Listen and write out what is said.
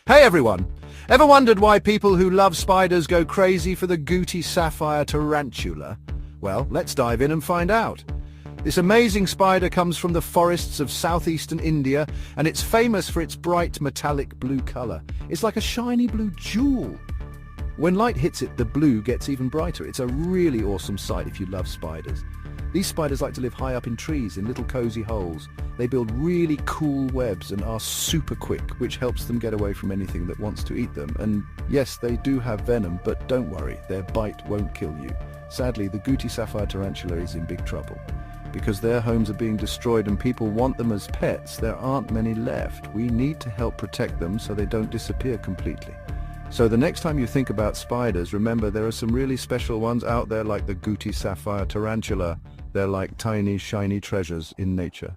Hey everyone! Ever wondered why people who love spiders go crazy for the Gooty Sapphire tarantula? Well, let's dive in and find out. This amazing spider comes from the forests of southeastern India, and it's famous for its bright metallic blue color. It's like a shiny blue jewel. When light hits it, the blue gets even brighter. It's a really awesome sight if you love spiders. These spiders like to live high up in trees in little cozy holes. They build really cool webs and are super quick, which helps them get away from anything that wants to eat them. And yes, they do have venom, but don't worry, their bite won't kill you. Sadly, the Gooty Sapphire tarantula is in big trouble. Because their homes are being destroyed and people want them as pets, there aren't many left. We need to help protect them so they don't disappear completely. So the next time you think about spiders, remember there are some really special ones out there like the Gooty Sapphire tarantula. They're like tiny, shiny treasures in nature.